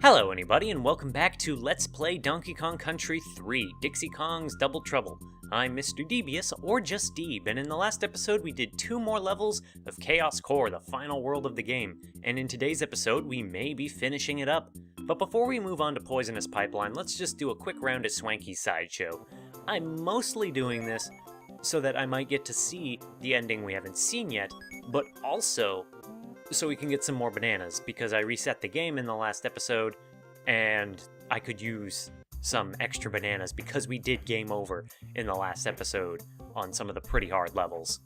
Hello anybody and welcome back to Let's Play Donkey Kong Country 3, Dixie Kong's Double Trouble. I'm Mr. Devious, or just Deeb, and in the last episode we did 2 more levels of Chaos Core, the final world of the game, and in today's episode we may be finishing it up. But before we move on to Poisonous Pipeline, let's just do a quick round at Swanky's Sideshow. I'm mostly doing this so that I might get to see the ending we haven't seen yet, but also so we can get some more bananas, because I reset the game in the last episode, and I could use some extra bananas, because we did game over in the last episode on some of the pretty hard levels.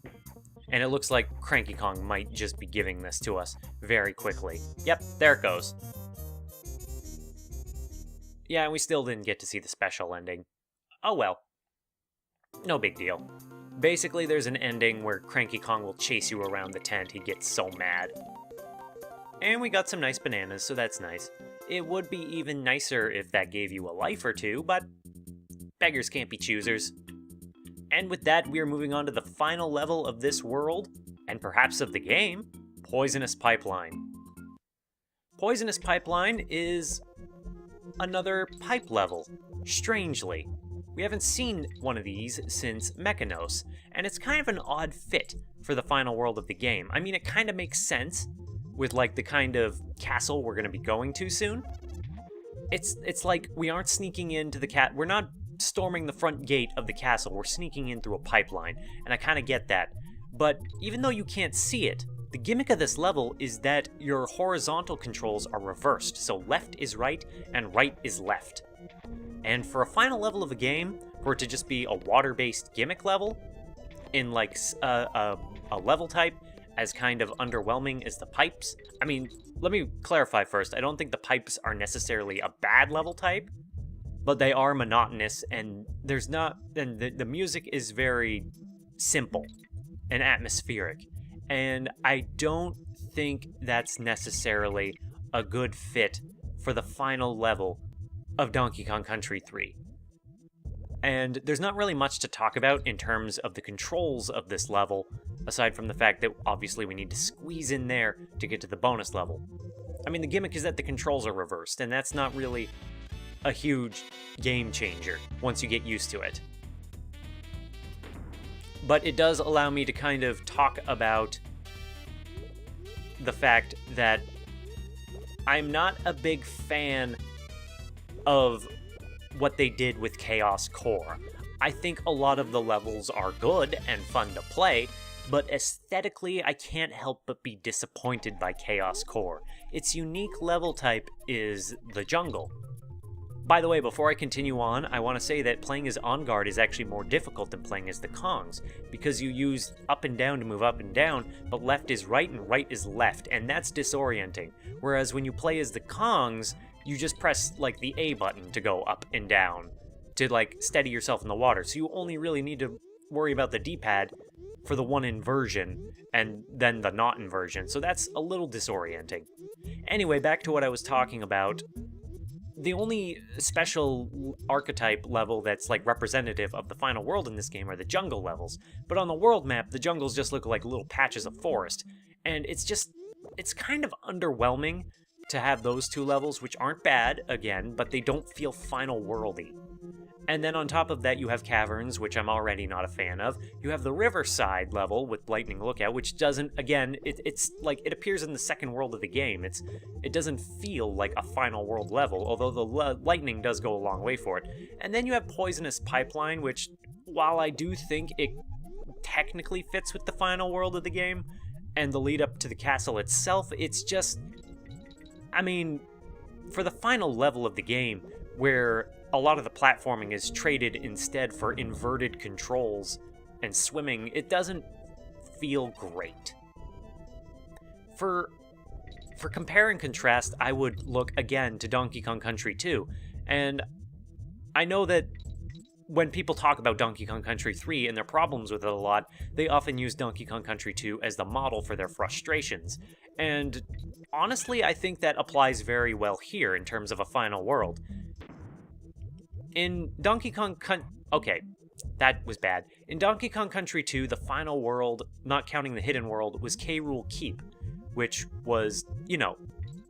And it looks like Cranky Kong might just be giving this to us very quickly. Yep, there it goes. Yeah, and we still didn't get to see the special ending. Oh well. No big deal. Basically, there's an ending where Cranky Kong will chase you around the tent. He gets so mad. And we got some nice bananas, so that's nice. It would be even nicer if that gave you a life or two, but beggars can't be choosers. And with that, we are moving on to the final level of this world, and perhaps of the game, Poisonous Pipeline. Poisonous Pipeline is another pipe level, strangely. We haven't seen one of these since Mechanos, and it's kind of an odd fit for the final world of the game. I mean, it kind of makes sense with like the kind of castle we're going to be going to soon. It's like we aren't sneaking into the we're not storming the front gate of the castle, we're sneaking in through a pipeline, and I kind of get that. But even though you can't see it, the gimmick of this level is that your horizontal controls are reversed, so left is right and right is left. And for a final level of a game, for it to just be a water-based gimmick level, in like a level type as kind of underwhelming as the pipes. I mean, let me clarify first, I don't think the pipes are necessarily a bad level type, but they are monotonous, and there's not, and the music is very simple and atmospheric, and I don't think that's necessarily a good fit for the final level of Donkey Kong Country 3. And there's not really much to talk about in terms of the controls of this level, aside from the fact that obviously we need to squeeze in there to get to the bonus level. I mean, the gimmick is that the controls are reversed, and that's not really a huge game changer once you get used to it. But it does allow me to kind of talk about the fact that I'm not a big fan of what they did with Chaos Core. I think a lot of the levels are good and fun to play, but aesthetically I can't help but be disappointed by Chaos Core. Its unique level type is the jungle. By the way, before I continue on, I want to say that playing as On Guard is actually more difficult than playing as the Kongs, because you use up and down to move up and down, but left is right and right is left, and that's disorienting. Whereas when you play as the Kongs, you just press, like, the A button to go up and down, to, like, steady yourself in the water. So you only really need to worry about the D-pad for the one inversion, and then the not inversion. So that's a little disorienting. Anyway, back to what I was talking about. The only special archetype level that's, like, representative of the final world in this game are the jungle levels. But on the world map, the jungles just look like little patches of forest. And it's kind of underwhelming to have those two levels, which aren't bad, again, but they don't feel final worldy. And then on top of that, you have caverns, which I'm already not a fan of. You have the riverside level with Lightning Lookout, which doesn't, again, it's like, it appears in the second world of the game. It doesn't feel like a final world level, although the lightning does go a long way for it. And then you have Poisonous Pipeline, which, while I do think it technically fits with the final world of the game, and the lead up to the castle itself, it's just, I mean, for the final level of the game, where a lot of the platforming is traded instead for inverted controls and swimming, it doesn't feel great. For compare and contrast, I would look again to Donkey Kong Country 2, and I know that when people talk about Donkey Kong Country 3 and their problems with it a lot, they often use Donkey Kong Country 2 as the model for their frustrations. And honestly, I think that applies very well here in terms of a final world. In Donkey Kong okay, that was bad. In Donkey Kong Country 2, the final world, not counting the hidden world, was K. Rool Keep, which was, you know,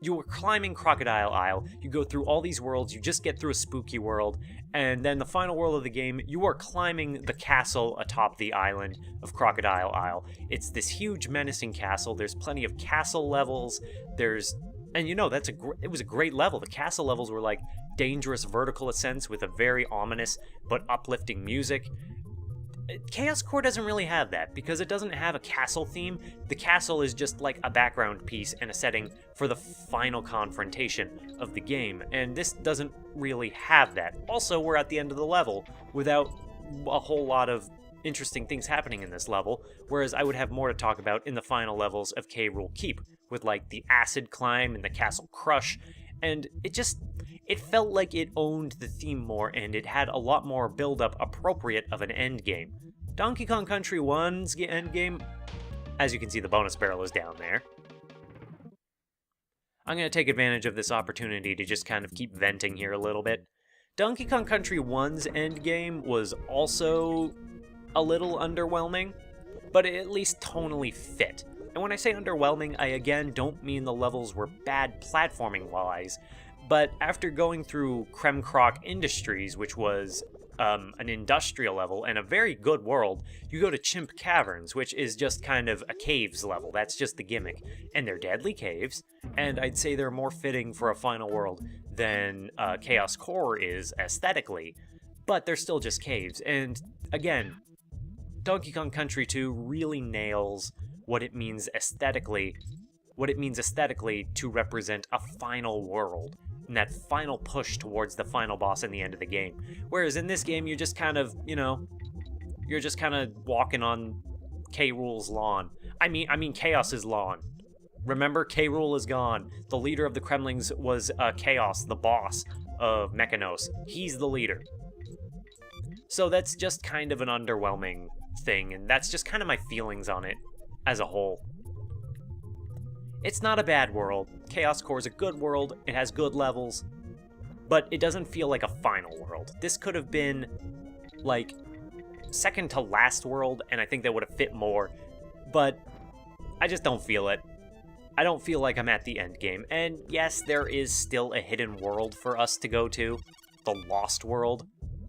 you were climbing Crocodile Isle, you go through all these worlds, you just get through a spooky world, and then the final world of the game, you are climbing the castle atop the island of Crocodile Isle. It's this huge menacing castle, there's plenty of castle levels, and you know, it was a great level. The castle levels were like dangerous vertical ascents with a very ominous but uplifting music. Chaos Core doesn't really have that, because it doesn't have a castle theme. The castle is just like a background piece and a setting for the final confrontation of the game, and this doesn't really have that. Also, we're at the end of the level without a whole lot of interesting things happening in this level, whereas I would have more to talk about in the final levels of K. Rool Keep, with like the acid climb and the castle crush, and it felt like it owned the theme more, and it had a lot more build-up appropriate of an endgame. Donkey Kong Country 1's endgame, as you can see, the bonus barrel is down there. I'm going to take advantage of this opportunity to just kind of keep venting here a little bit. Donkey Kong Country 1's endgame was also a little underwhelming, but it at least tonally fit. And when I say underwhelming, I again don't mean the levels were bad platforming-wise, but after going through Creme Croc Industries, which was an industrial level and a very good world, you go to Chimp Caverns, which is just kind of a caves level. That's just the gimmick. And they're deadly caves, and I'd say they're more fitting for a final world than Chaos Core is aesthetically, but they're still just caves. And again, Donkey Kong Country 2 really nails what it means aesthetically to represent a final world, and that final push towards the final boss in the end of the game. Whereas in this game, you're just kind of, you're just kind of walking on K. Rool's lawn. I mean Chaos's lawn. Remember, K. Rool is gone. The leader of the Kremlings was Chaos, the boss of Mechanos. He's the leader. So that's just kind of an underwhelming thing, and that's just kind of my feelings on it as a whole. It's not a bad world. Chaos Core is a good world, it has good levels, but it doesn't feel like a final world. This could have been, like, second to last world, and I think that would have fit more, but I just don't feel it. I don't feel like I'm at the end game, and yes, there is still a hidden world for us to go to, the Lost World.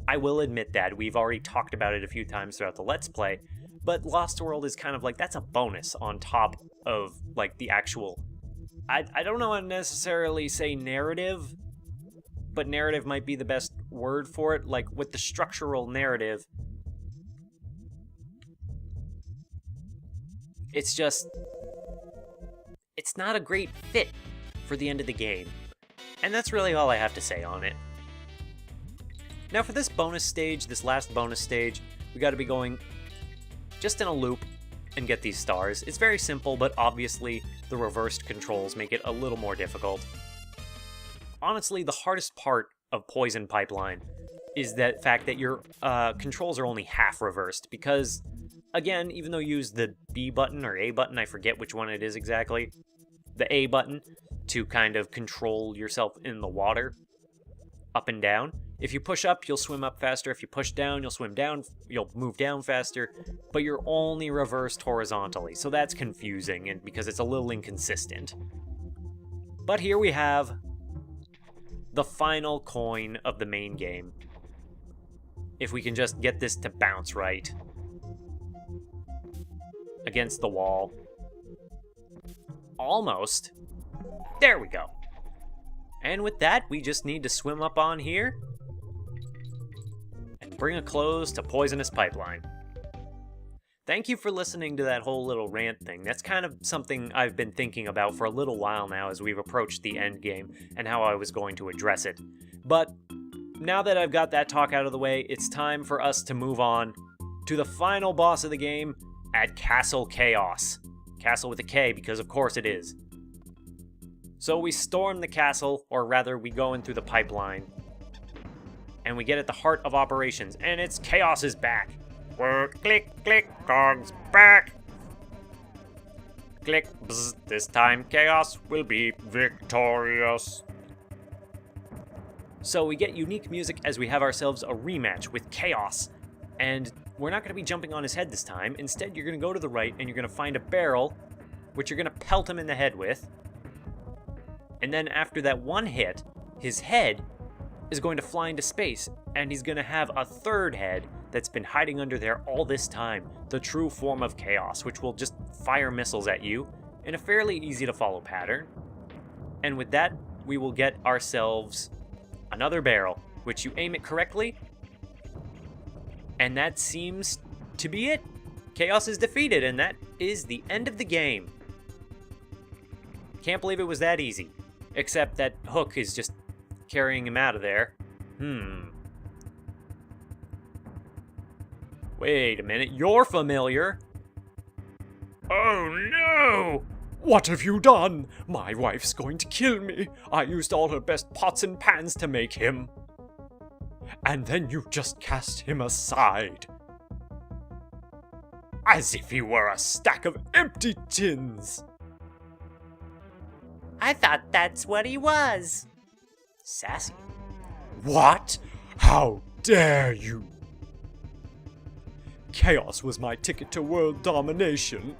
I will admit that, we've already talked about it a few times throughout the Let's Play, but Lost World is kind of like, that's a bonus on top of, like, the actual... I don't know how to necessarily say narrative, but narrative might be the best word for it. Like, with the structural narrative, it's just... it's not a great fit for the end of the game. And that's really all I have to say on it. Now for this bonus stage, this last bonus stage, we gotta be going just in a loop and get these stars. It's very simple, but obviously the reversed controls make it a little more difficult. Honestly, the hardest part of Poison Pipeline is that fact that your controls are only half reversed, because, again, even though you use the B button or A button, I forget which one it is exactly, the A button, to kind of control yourself in the water, up and down. If you push up, you'll swim up faster. If you push down, you'll swim down, you'll move down faster, but you're only reversed horizontally, so that's confusing, and because it's a little inconsistent. But here we have the final coin of the main game. If we can just get this to bounce right against the wall. Almost. There we go. And with that, we just need to swim up on here and bring a close to Poisonous Pipeline. Thank you for listening to that whole little rant thing. That's kind of something I've been thinking about for a little while now as we've approached the end game and how I was going to address it. But now that I've got that talk out of the way, it's time for us to move on to the final boss of the game at Kastle KAOS. Castle with a K, because of course it is. So we storm the castle, or rather we go in through the pipeline, and we get at the heart of operations, and it's Chaos is back. Click, click, Kong's back. Click, bzz, this time Chaos will be victorious. So we get unique music as we have ourselves a rematch with Chaos, and we're not going to be jumping on his head this time. Instead, you're going to go to the right, and you're going to find a barrel, which you're going to pelt him in the head with. And then after that one hit, his head is going to fly into space, and he's going to have a third head that's been hiding under there all this time, the true form of Chaos, which will just fire missiles at you in a fairly easy to follow pattern. And with that, we will get ourselves another barrel, which you aim it correctly, and that seems to be it. Chaos is defeated, and that is the end of the game. Can't believe it was that easy. Except that Hook is just carrying him out of there. Wait a minute, you're familiar. Oh no! What have you done? My wife's going to kill me. I used all her best pots and pans to make him. And then you just cast him aside. As if he were a stack of empty tins. I thought that's what he was. Sassy. What? How dare you? Chaos was my ticket to world domination.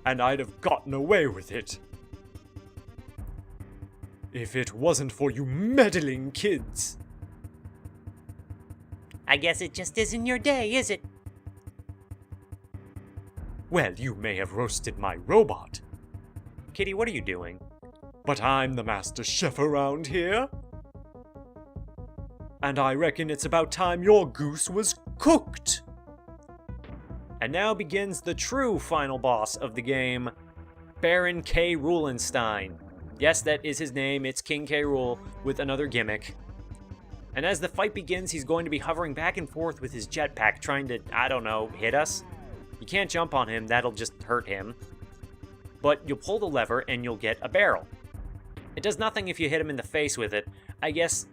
And I'd have gotten away with it. If it wasn't for you meddling kids. I guess it just isn't your day, is it? Well, you may have roasted my robot, Kitty, what are you doing? but I'm the master chef around here. And I reckon it's about time your goose was cooked. And now begins the true final boss of the game, Baron K. Rulenstein. Yes, that is his name, it's King K. Rool with another gimmick. And as the fight begins, he's going to be hovering back and forth with his jetpack, trying to, I don't know, hit us? You can't jump on him, that'll just hurt him. But you'll pull the lever and you'll get a barrel. It does nothing if you hit him in the face with it, I guess,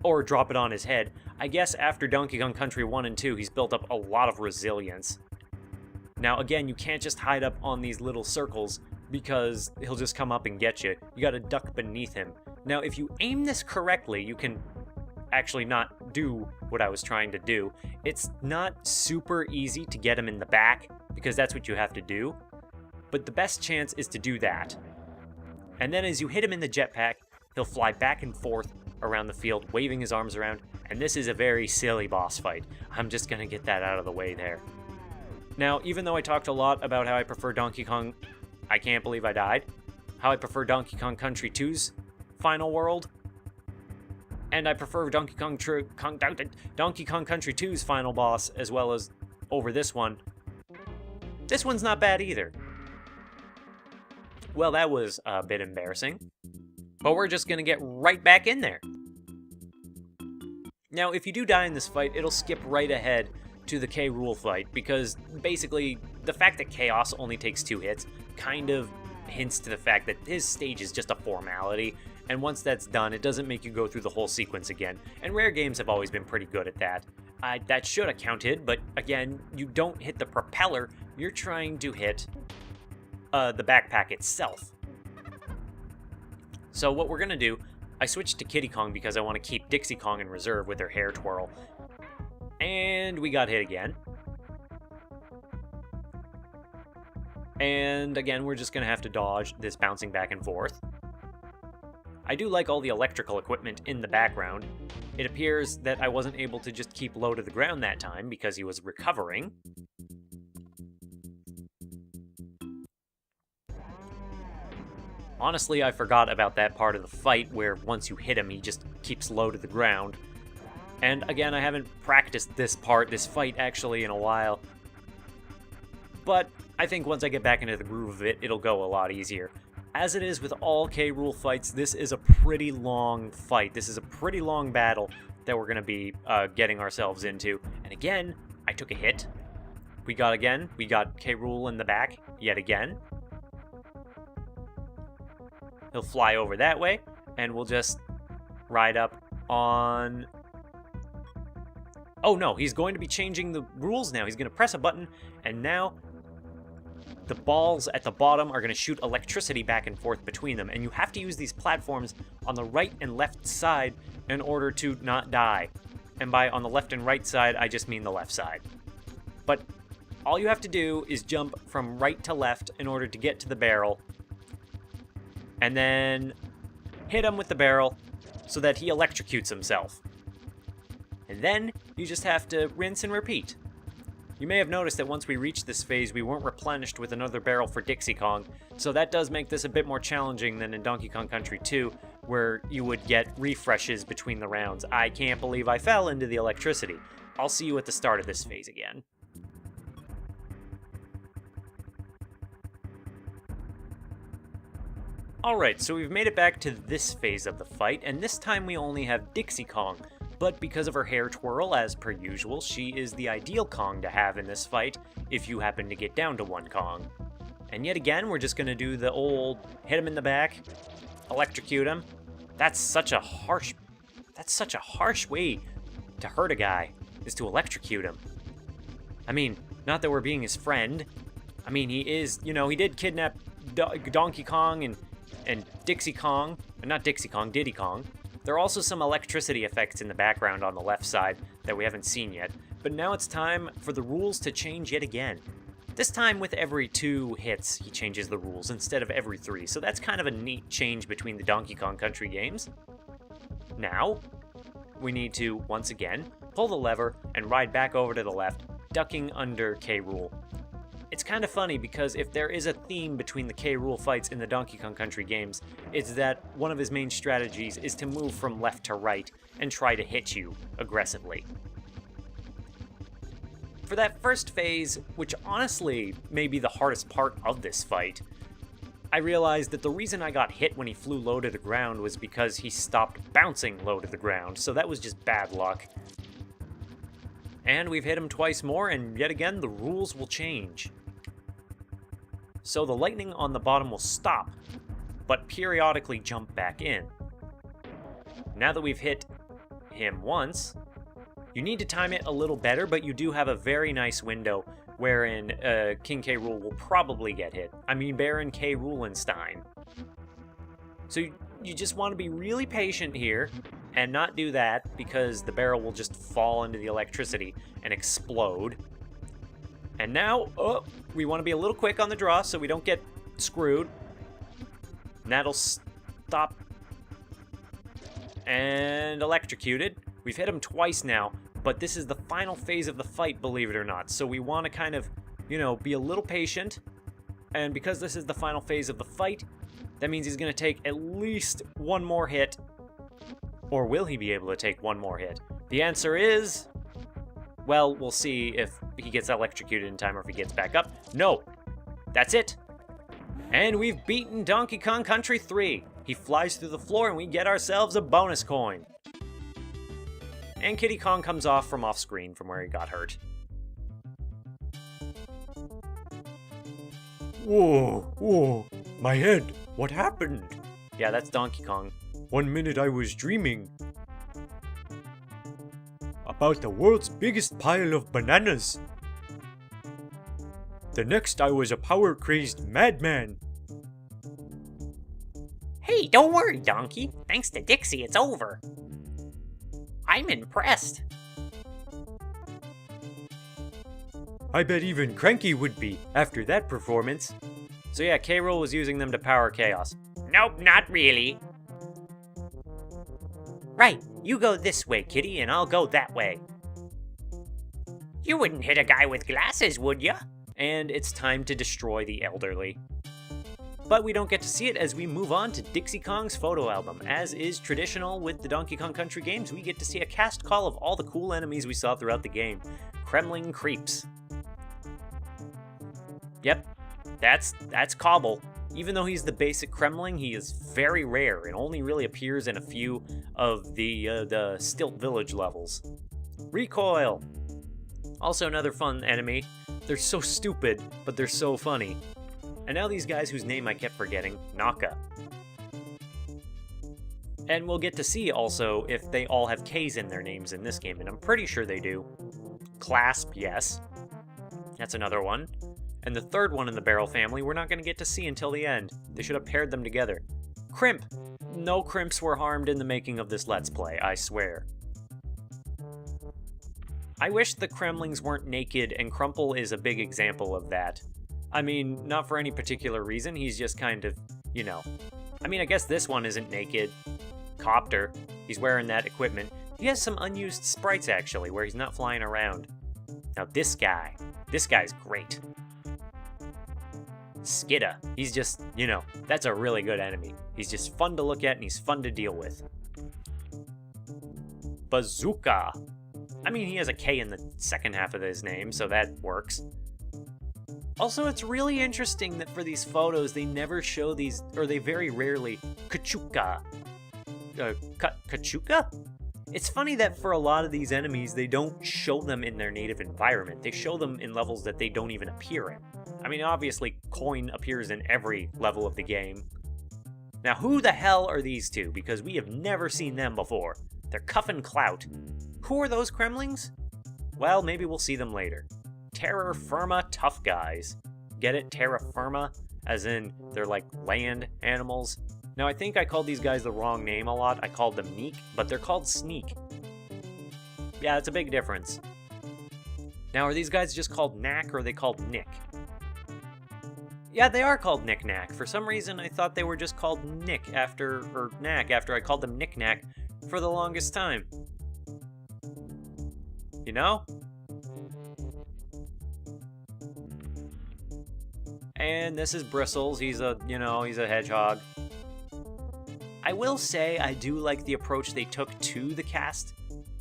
or drop it on his head. I guess after Donkey Kong Country 1 and 2, he's built up a lot of resilience. Now again, you can't just hide up on these little circles, because he'll just come up and get you. You gotta duck beneath him. Now if you aim this correctly, you can actually not do what I was trying to do. It's not super easy to get him in the back, because that's what you have to do. But the best chance is to do that. And then as you hit him in the jetpack, he'll fly back and forth around the field, waving his arms around, and this is a very silly boss fight. I'm just gonna get that out of the way there. Now, even though I talked a lot about how I prefer Donkey Kong, I can't believe I died, how I prefer Donkey Kong Country 2's final world, and I prefer Donkey Kong Country 2's final boss as well as over this one, this one's not bad either. Well, that was a bit embarrassing, but we're just gonna get right back in there. Now, if you do die in this fight, it'll skip right ahead to the K. Rool fight, because basically, the fact that Chaos only takes 2 hits kind of hints to the fact that his stage is just a formality, and once that's done, it doesn't make you go through the whole sequence again, and rare games have always been pretty good at that. That should have counted, but again, you don't hit the propeller, you're trying to hit the backpack itself. So what we're gonna do, I switched to Kiddy Kong because I want to keep Dixie Kong in reserve with her hair twirl. And we got hit again. And again, we're just gonna have to dodge this bouncing back and forth. I do like all the electrical equipment in the background. It appears that I wasn't able to just keep low to the ground that time because he was recovering. Honestly, I forgot about that part of the fight where once you hit him, he just keeps low to the ground. And again, I haven't practiced this fight actually in a while. But I think once I get back into the groove of it, it'll go a lot easier. As it is with all K. Rool fights, this is a pretty long fight. This is a pretty long battle that we're going to be getting ourselves into. And again, I took a hit. We got K. Rool in the back yet again. He'll fly over that way, and we'll just ride up on... Oh no, he's going to be changing the rules now. He's going to press a button, and now the balls at the bottom are going to shoot electricity back and forth between them, and you have to use these platforms on the right and left side in order to not die. And by on the left and right side, I just mean the left side. But all you have to do is jump from right to left in order to get to the barrel, and then hit him with the barrel so that he electrocutes himself. And then you just have to rinse and repeat. You may have noticed that once we reached this phase, we weren't replenished with another barrel for Dixie Kong, so that does make this a bit more challenging than in Donkey Kong Country 2, where you would get refreshes between the rounds. I can't believe I fell into the electricity. I'll see you at the start of this phase again. Alright, so we've made it back to this phase of the fight, and this time we only have Dixie Kong. But because of her hair twirl, as per usual, she is the ideal Kong to have in this fight if you happen to get down to one Kong. And yet again, we're just going to do the old hit him in the back, electrocute him. That's such a harsh way to hurt a guy, is to electrocute him. I mean, not that we're being his friend. I mean, he is, he did kidnap Donkey Kong and Dixie Kong, not Dixie Kong, Diddy Kong. There are also some electricity effects in the background on the left side that we haven't seen yet, but now it's time for the rules to change yet again. This time with every 2 hits, he changes the rules instead of every 3, so that's kind of a neat change between the Donkey Kong Country games. Now, we need to, once again, pull the lever and ride back over to the left, ducking under K. Rool. It's kind of funny because if there is a theme between the K. Rool fights in the Donkey Kong Country games, it's that one of his main strategies is to move from left to right and try to hit you aggressively. For that first phase, which honestly may be the hardest part of this fight, I realized that the reason I got hit when he flew low to the ground was because he stopped bouncing low to the ground, so that was just bad luck. And we've hit him twice more, and yet again, the rules will change. So the lightning on the bottom will stop, but periodically jump back in. Now that we've hit him once, you need to time it a little better, but you do have a very nice window wherein King K. Rool will probably get hit. I mean, Baron K. Roolenstein. So you just want to be really patient here and not do that, because the barrel will just fall into the electricity and explode. And now, we want to be a little quick on the draw so we don't get screwed. And that'll stop. And electrocuted. We've hit him twice now, but this is the final phase of the fight, believe it or not. So we want to kind of, be a little patient. And because this is the final phase of the fight, that means he's going to take at least one more hit. Or will he be able to take one more hit? The answer is, well, we'll see if he gets electrocuted in time or if he gets back up. No, that's it. And we've beaten Donkey Kong Country 3. He flies through the floor and we get ourselves a bonus coin. And Kiddy Kong comes off from off screen from where he got hurt. Whoa, my head, what happened? Yeah, that's Donkey Kong. 1 minute I was dreaming about the world's biggest pile of bananas. The next I was a power-crazed madman. Hey, don't worry, Donkey. Thanks to Dixie, it's over. I'm impressed. I bet even Cranky would be after that performance. So yeah, K. Rool was using them to power chaos. Nope, not really. Right, you go this way, Kitty, and I'll go that way. You wouldn't hit a guy with glasses, would ya? And it's time to destroy the elderly. But we don't get to see it as we move on to Dixie Kong's photo album. As is traditional with the Donkey Kong Country games, we get to see a cast call of all the cool enemies we saw throughout the game. Kremling Creeps. Yep, that's Cobble. Even though he's the basic Kremling, he is very rare and only really appears in a few of the Stilt Village levels. Recoil! Also another fun enemy. They're so stupid, but they're so funny. And now these guys whose name I kept forgetting, Naka. And we'll get to see also if they all have K's in their names in this game, and I'm pretty sure they do. Clasp, yes. That's another one. And the third one in the barrel family we're not going to get to see until the end. They should have paired them together. Crimp! No crimps were harmed in the making of this Let's Play, I swear. I wish the Kremlings weren't naked, and Crumple is a big example of that. I mean, not for any particular reason, he's just kind of, I mean, I guess this one isn't naked. Copter. He's wearing that equipment. He has some unused sprites, actually, where he's not flying around. Now, this guy's great. Skidda. He's just, you know, that's a really good enemy. He's just fun to look at and he's fun to deal with. Bazooka. I mean, he has a K in the second half of his name, so that works. Also, it's really interesting that for these photos, they never show these, or they very rarely, Kachuka. Kachuka? It's funny that for a lot of these enemies, they don't show them in their native environment. They show them in levels that they don't even appear in. I mean, obviously, Coin appears in every level of the game. Now, who the hell are these two? Because we have never seen them before. They're Cuff and Clout. Who are those Kremlings? Well, maybe we'll see them later. Terra Firma tough guys. Get it? Terra Firma? As in, they're like land animals. Now, I think I called these guys the wrong name a lot. I called them Neek, but they're called Sneak. Yeah, it's a big difference. Now, are these guys just called Knack or are they called Nick? Yeah, they are called Nick Knack. For some reason, I thought they were just called Nick after, or Knack after I called them Nick Knack for the longest time. You know? And this is Bristles. He's a, you know, he's a hedgehog. I will say I do like the approach they took to the cast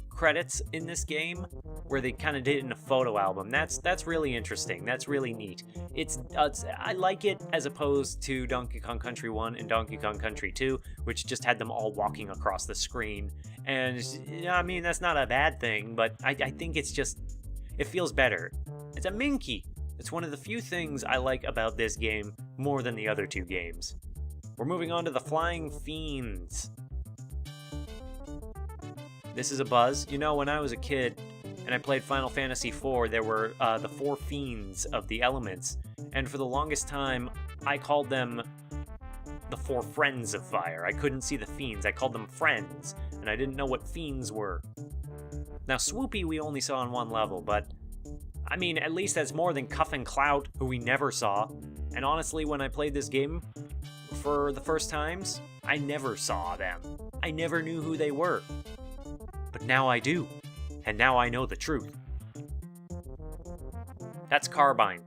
credits in this game, where they kind of did it in a photo album. That's really interesting. That's really neat. I like it as opposed to Donkey Kong Country 1 and Donkey Kong Country 2, which just had them all walking across the screen. And, I mean, that's not a bad thing, but I think it's just, it feels better. It's a Minky. It's one of the few things I like about this game more than the other two games. We're moving on to the Flying Fiends. This is a buzz. You know, when I was a kid and I played Final Fantasy IV, there were the 4 fiends of the elements. And for the longest time, I called them the 4 friends of fire. I couldn't see the fiends. I called them friends, and I didn't know what fiends were. Now, Swoopy we only saw on one level, but I mean, at least that's more than Cuff and Clout, who we never saw. And honestly, when I played this game for the first times, I never saw them. I never knew who they were. But now I do. And now I know the truth. That's Carbine.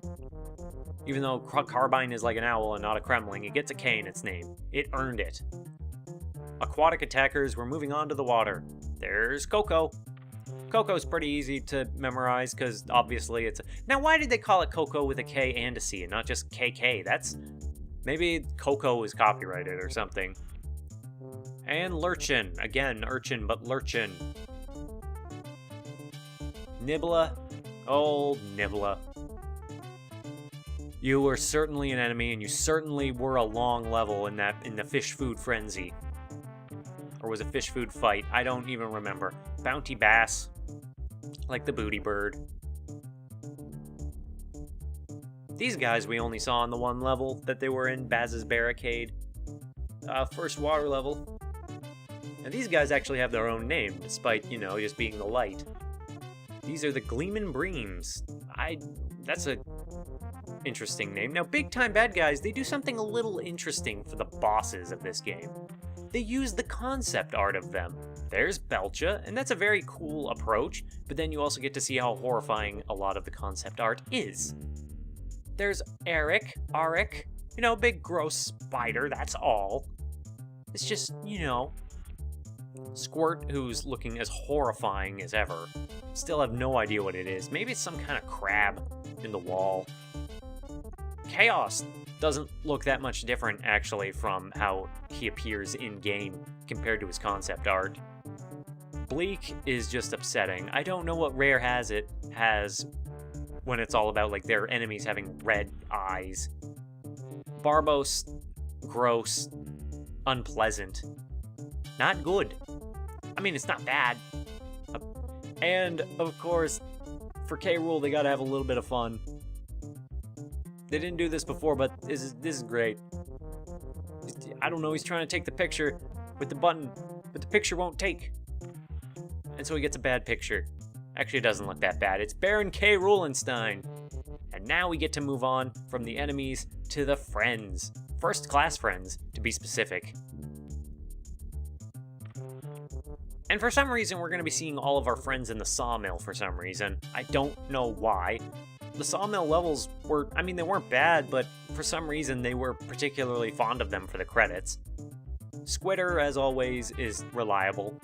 Even though Carbine is like an owl and not a Kremling, it gets a K in its name. It earned it. Aquatic attackers, we're moving on to the water. There's Coco. Coco's pretty easy to memorize because obviously it's... Now, why did they call it Coco with a K and a C and not just KK? That's... Maybe Coco is copyrighted or something. And Lurchin. Again, Urchin, but Lurchin. Nibla. Old Nibla. You were certainly an enemy, and you certainly were a long level in the fish food frenzy. Or was it fish food fight? I don't even remember. Bounty Bass. Like the Booty Bird. These guys we only saw on the one level that they were in, Baz's Barricade. First water level. And these guys actually have their own name, despite, you know, just being the light. These are the Gleamin' Breams. That's a interesting name. Now, big time bad guys, they do something a little interesting for the bosses of this game. They use the concept art of them. There's Belcha, and that's a very cool approach, but then you also get to see how horrifying a lot of the concept art is. There's Arik, you know, big gross spider, that's all. It's just, you know, Squirt, who's looking as horrifying as ever. Still have no idea what it is. Maybe it's some kind of crab in the wall. Chaos doesn't look that much different, actually, from how he appears in-game compared to his concept art. Bleak is just upsetting. I don't know what Rare has when it's all about, like, their enemies having red eyes. Barbos, gross, unpleasant. Not good. I mean, it's not bad. And, of course, for K. Rool, they gotta have a little bit of fun. They didn't do this before, but this is great. I don't know, he's trying to take the picture with the button, but the picture won't take. And so he gets a bad picture. Actually, it doesn't look that bad. It's Baron K. Rulenstein. And now we get to move on from the enemies to the friends. First-class friends, to be specific. And for some reason, we're going to be seeing all of our friends in the sawmill for some reason. I don't know why. The sawmill levels were, I mean, they weren't bad, but for some reason, they were particularly fond of them for the credits. Squitter, as always, is reliable.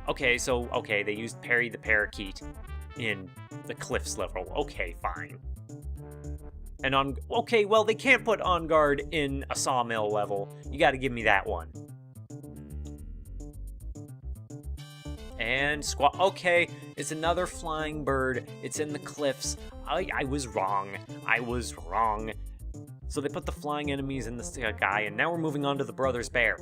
Okay, they used Perry the Parakeet in the Cliffs level. Okay, fine. And okay, well, they can't put On Guard in a sawmill level. You gotta give me that one. And okay, it's another flying bird. It's in the cliffs. I was wrong. I was wrong. So they put the flying enemies in the sky, and now we're moving on to the Brothers Bear.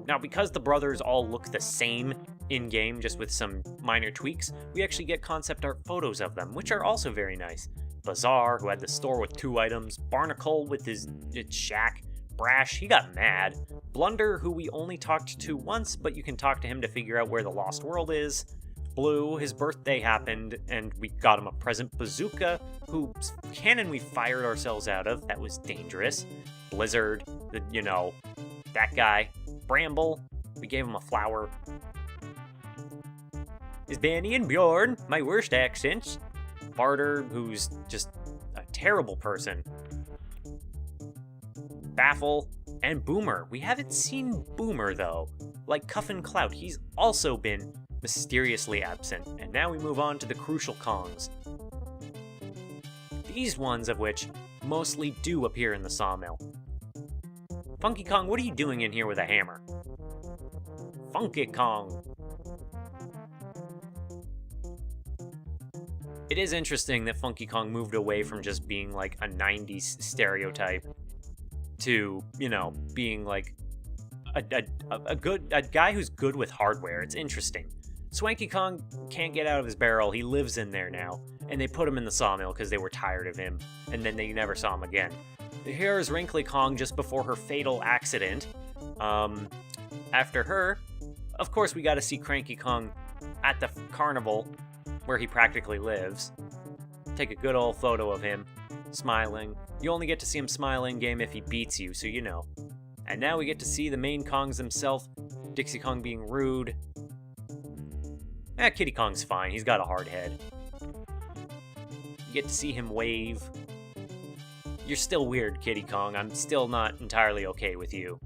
Now, because the brothers all look the same in-game, just with some minor tweaks, we actually get concept art photos of them, which are also very nice. Bazaar, who had the store with 2 items, Barnacle with his shack, Brash, he got mad, Blunder, who we only talked to once, but you can talk to him to figure out where the Lost World is, Blue, his birthday happened, and we got him a present, Bazooka, whose cannon we fired ourselves out of, that was dangerous, Blizzard, that guy, Bramble, we gave him a flower. Is Benny and Bjorn my worst accents? Barter, who's just a terrible person. Baffle, and Boomer. We haven't seen Boomer, though. Like Cuff and Clout, he's also been mysteriously absent. And now we move on to the Crucial Kongs. These ones of which mostly do appear in the sawmill. Funky Kong, what are you doing in here with a hammer? Funky Kong. It is interesting that Funky Kong moved away from just being like a 90s stereotype to, being like a guy who's good with hardware. It's interesting. Swanky Kong can't get out of his barrel. He lives in there now. And they put him in the sawmill because they were tired of him. And then they never saw him again. Here is Wrinkly Kong just before her fatal accident. After her, of course, we got to see Cranky Kong at the carnival where he practically lives. Take a good old photo of him, smiling. You only get to see him smile in-game if he beats you, so you know. And now we get to see the main Kongs themselves, Dixie Kong being rude. Kitty Kong's fine, he's got a hard head. You get to see him wave. You're still weird, Kitty Kong. I'm still not entirely okay with you.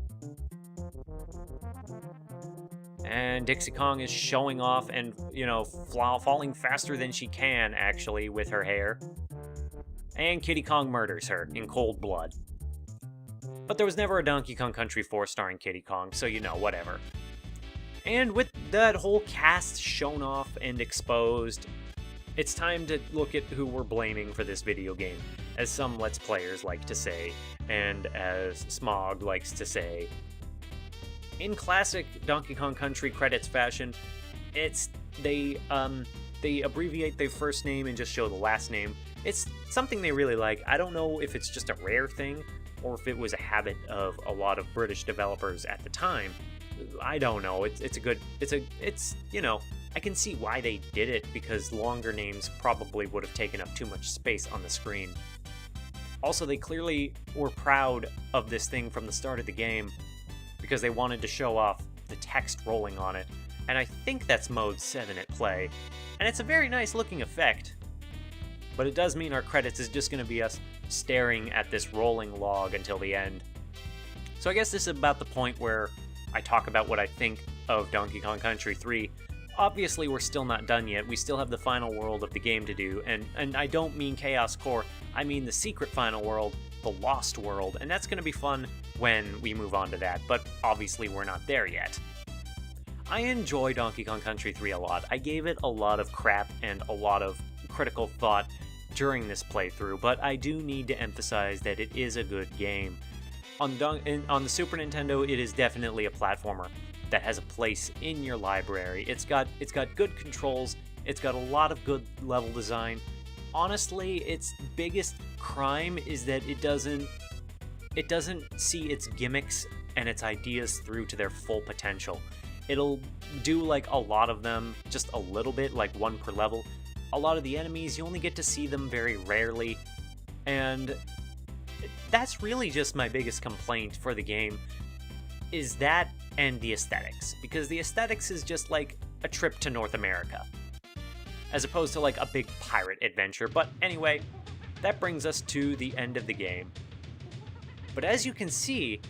And Dixie Kong is showing off and, falling faster than she can, actually, with her hair. And Kitty Kong murders her in cold blood. But there was never a Donkey Kong Country 4 starring Kitty Kong, so whatever. And with that whole cast shown off and exposed, it's time to look at who we're blaming for this video game, as some Let's Players like to say, and as Smog likes to say. In classic Donkey Kong Country credits fashion, they abbreviate their first name and just show the last name. It's something they really like. I don't know if it's just a rare thing or if it was a habit of a lot of British developers at the time. I don't know. I can see why they did it, because longer names probably would have taken up too much space on the screen. Also, they clearly were proud of this thing from the start of the game, because they wanted to show off the text rolling on it, and I think that's Mode 7 at play, and it's a very nice looking effect. But it does mean our credits is just going to be us staring at this rolling log until the end. So I guess this is about the point where I talk about what I think of Donkey Kong Country 3. Obviously, we're still not done yet. We still have the final world of the game to do, and I don't mean Chaos Core, I mean the secret final world, the Lost World, and that's going to be fun when we move on to that, but obviously we're not there yet. I enjoy Donkey Kong Country 3 a lot. I gave it a lot of crap and a lot of critical thought during this playthrough, but I do need to emphasize that it is a good game. On the Super Nintendo, it is definitely a platformer that has a place in your library. It's got good controls, it's got a lot of good level design. Honestly, its biggest crime is that it doesn't see its gimmicks and its ideas through to their full potential. It'll do like a lot of them, just a little bit, like one per level. A lot of the enemies, you only get to see them very rarely, and that's really just my biggest complaint for the game, is that and the aesthetics. Because the aesthetics is just like a trip to North America, as opposed to like a big pirate adventure. But anyway, that brings us to the end of the game. But as you can see,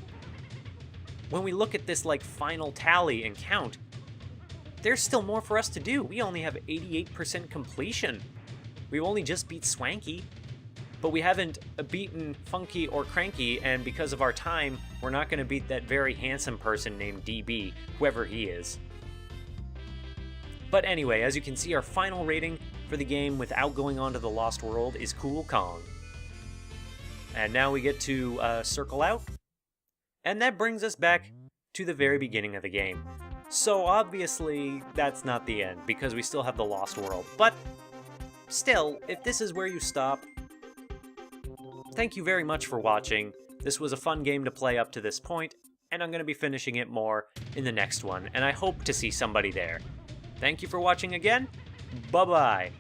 when we look at this like final tally and count, there's still more for us to do. We only have 88% completion. We've only just beat Swanky, but we haven't beaten Funky or Cranky, and because of our time, we're not going to beat that very handsome person named DB, whoever he is. But anyway, as you can see, our final rating for the game without going on to the Lost World is Cool Kong. And now we get to circle out, and that brings us back to the very beginning of the game. So obviously, that's not the end, because we still have the Lost World. But still, if this is where you stop, thank you very much for watching. This was a fun game to play up to this point, and I'm going to be finishing it more in the next one, and I hope to see somebody there. Thank you for watching again. Bye-bye.